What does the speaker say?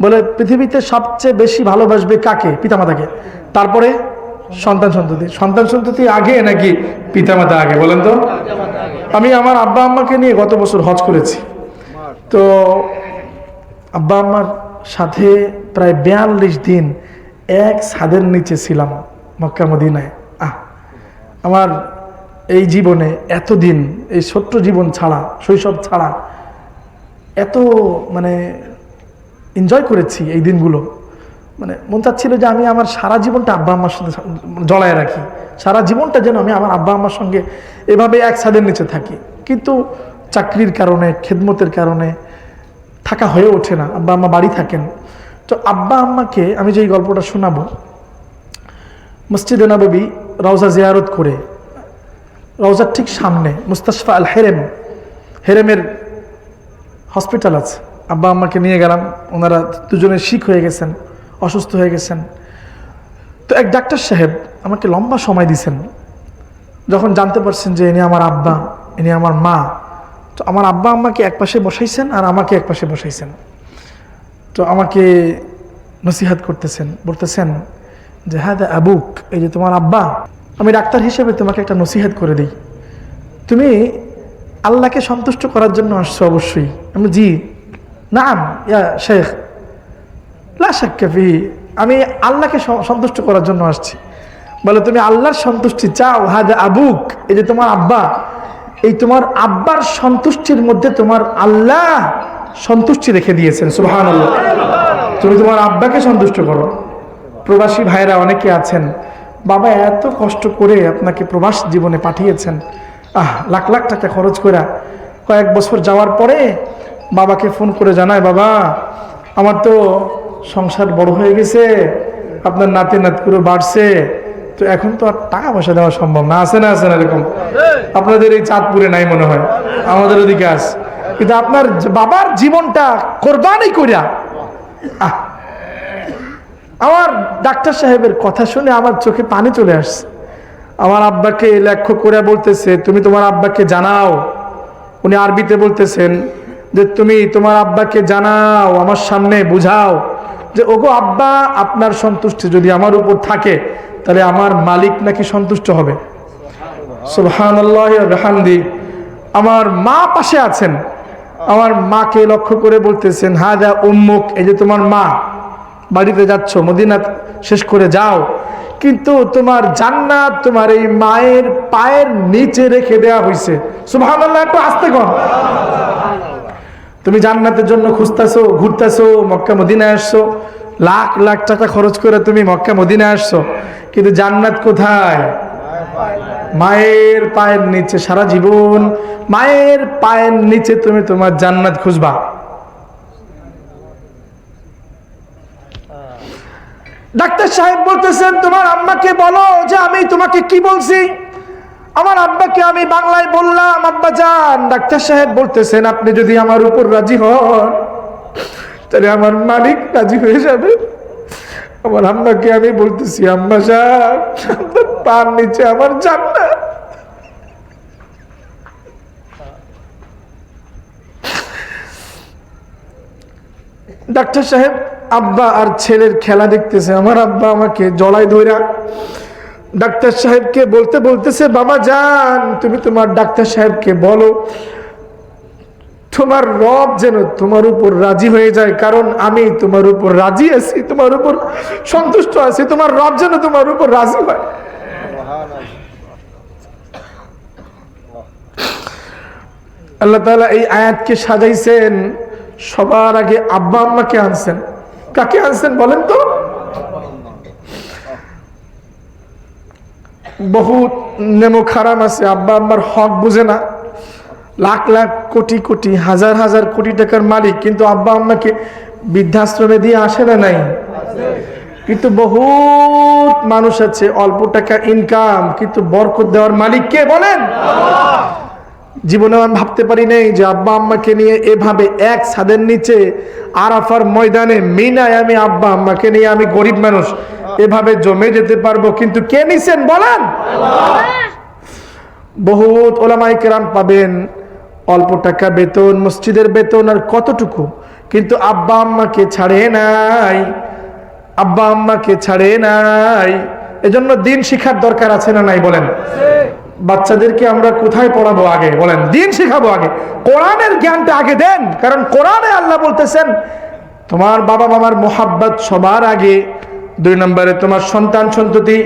বলে পৃথিবীতে সবচেয়ে বেশি ভালোবাসবে কাকে? পিতামাতাকে, তারপরে সন্তান সন্ততি। সন্তান সন্ততি আগে নাকি পিতামাতা আগে বলেন তো? আমি আমার আব্বা আম্মাকে নিয়ে গত বছর হজ করেছি। তো আব্বা আম্মার সাথে প্রায় 42 দিন এক ছাদের নিচে ছিলাম মক্কা মদিনায়। আমার এই জীবনে এতদিন, এই ছোট্ট জীবন ছাড়া, শৈশব ছাড়া এত মানে এনজয় করেছি এই দিনগুলো। মানে মন চাচ্ছিল যে আমি আমার সারা জীবনটা আব্বা আম্মার সাথে জড়ায় রাখি, সারা জীবনটা যেন আমি আমার আব্বা আম্মার সঙ্গে এভাবে এক ছাদের নিচে থাকি। কিন্তু চাকরির কারণে, খেদমতের কারণে থাকা হয়ে ওঠে না। আব্বা আম্মা বাড়ি থাকেন। তো আব্বা আম্মাকে আমি যে এই গল্পটা শোনাবো, মসজিদে নববী রওজা জিয়ারত করে, রওজার ঠিক সামনে মুস্তাশফা আল হেরেম, হেরেমের হসপিটাল আছে। আব্বা আম্মাকে নিয়ে গেলাম, ওনারা দুজনে শিক হয়ে গেছেন, অসুস্থ হয়ে গেছেন। তো এক ডাক্তার সাহেব আমাকে লম্বা সময় দিয়েছেন। যখন জানতে পারছেন যে ইনি আমার আব্বা, ইনি আমার মা, তো আমার আব্বা আম্মাকে এক পাশে বসাইছেন আর আমাকে এক পাশে বসাইছেন। তো আমাকে নসিহাত করতেছেন, বলতেছেন যে হ্যাঁ আবুক, এই যে তোমার আব্বা। আমি ডাক্তার হিসেবে তোমাকে একটা নসিহাত করে দিই, তুমি আল্লাহকে সন্তুষ্ট করার জন্য আসছো অবশ্যই। আমি জি নাম ইয়া শেখ, লা শাক্কা ফিহি, আমি আল্লাহকে সন্তুষ্ট করার জন্য আসছি। বলে তুমি আল্লাহর সন্তুষ্টি চাও? হাদা আবুক, এই যে তোমার আব্বা, এই তোমার আব্বার সন্তুষ্টির মধ্যে তোমার আল্লাহ সন্তুষ্টি রেখে দিয়েছেন। সুবহানাল্লাহ। তুমি তোমার আব্বাকে সন্তুষ্ট করো। প্রবাসী ভাইরা অনেকে আছেন, বাবা এত কষ্ট করে আপনাকে প্রবাস জীবনে পাঠিয়েছেন, লাখ লাখ টাকা খরচ করে, কয়েক বছর যাওয়ার পরে বাবাকে ফোন করে জানায়, বাবা আমার তো সংসার বড় হয়ে গেছে, আপনার নাতি নাতকুরো বাড়ছে, তো এখন তো আর টাকা পয়সা দেওয়া সম্ভব না। আছে না? আছে না? এরকম আপনাদের এই চাঁদপুরে নাই মনে হয়, আমাদের ওদিকে আছে। কিন্তু আপনার বাবার জীবনটা কোরবানি কইরা। আমার ডাক্তার সাহেবের কথা শুনে আমার চোখে পানি চলে আসছে। আমার আব্বাকে লক্ষ্য করে বলতেছে, তুমি তোমার আব্বাকে জানাও। উনি আরবিতে বলতেছেন যে তুমি তোমার আব্বাকে জানাও, আমার সামনে বুঝাও যে ওগো আব্বা, আপনার সন্তুষ্টি যদি আমার উপর থাকে তাহলে আমার মালিক নাকি সন্তুষ্ট হবে। সুবহানাল্লাহি ওয়া বিহামদি। আমার মা পাশে আছেন, আমার মাকে লক্ষ্য করে বলতেছেন, হাদা উম্মুক, এই যে তোমার মা। বাড়িতে যাচ্ছ, মদিনা শেষ করে যাও, কিন্তু তোমার জান্নাত তোমার এই মায়ের পায়ের নিচে রেখে দেওয়া হয়েছে। সুবহানাল্লাহ, একটু আস্তে কর। তুমি জান্নাতের জন্য খুঁজতেছো, ঘুরতেছো, মক্কা মদিনায় আসছো, লাখ লাখ টাকা খরচ করে তুমি মক্কা মদিনায় আসছো, কিন্তু জান্নাত কোথায়? মায়ের পায়ের নিচে। সারা জীবন মায়ের পায়ের নিচে তুমি তোমার জান্নাত খুঁজবা। ডাক্তার সাহেব বলতেছেন, তোমার আম্মাকে বলো যে আমি তোমাকে কি বলছি। আমার আব্বাকে আমি বাংলায় বললাম, আব্বা জান। ডাক্তার সাহেব বলতেছেন, আপনি যদি আমার উপর রাজি হন তাহলে আমার মালিক রাজি হয়ে যাবে। আমার আম্মাকে আমি বলতেছি, আম্মা জান, আপনার পায়ের নিচে আমার জান্নাত। ডাক্তার সাহেব আব্বা আর ছেলের খেলা দেখতেছে। আমার আব্বা আমাকে জড়ায় ধইরা ডাক্তার সাহেবকে বলতেছে, বাবা জান, তুমি তোমার ডাক্তার সাহেবকে বলো তোমার রব যেন তোমার উপর রাজি হয়ে যায়, কারণ আমি তোমার উপর রাজি আছি, তোমার উপর সন্তুষ্ট আছি, তোমার রব যেন তোমার উপর রাজি হয়। আল্লাহ তাআলা এই আয়াতকে সাজাইছেন, সবার আগে আব্বা আম্মাকে আনছেন। কাকে আনছেন বলেন তো? বহুত নেমো খারাপ আছে, আব্বা আম্মার হক বুঝে না, লাখ লাখ কোটি কোটি হাজার হাজার কোটি টাকার মালিক, কিন্তু আব্বা আম্মাকে বৃদ্ধাশ্রমে দিয়ে আসে না নাই? কিন্তু বহুত মানুষ আছে অল্প টাকা ইনকাম, কিন্তু বরকত দেওয়ার মালিক কে বলেন? জীবনে আমি ভাবতে পারি নাই যে আব্বা আম্মাকে নিয়ে এভাবে এক ছাদের নিচে আরাফার ময়দানে মিনায় আমি আব্বা আম্মাকে নিয়ে, আমি গরিব মানুষ, এভাবে জমে যেতে পারবো। কিন্তু কে নিছেন বলেন? বহুত ওলামায়ে কেরাম পাবেন অল্প টাকা বেতন, মসজিদের বেতন আর কতটুকু, কিন্তু আব্বা আম্মাকে ছাড়ে নাই, আব্বা আম্মাকে ছাড়ে নাই। এজন্য দিন শিখার দরকার আছে না নাই বলেন? বাচ্চাদেরকে আমরা কোথায় পড়াবো? আগে বলেন, দিন শিখাবো আগে, কোরআনের জ্ঞানটা আগে দেন। কারণ কোরআনে আল্লাহ বলতেছেন তোমার বাবা মামার মোহাব্বত সবার আগে, 2 নম্বরে তোমার সন্তান সন্ততি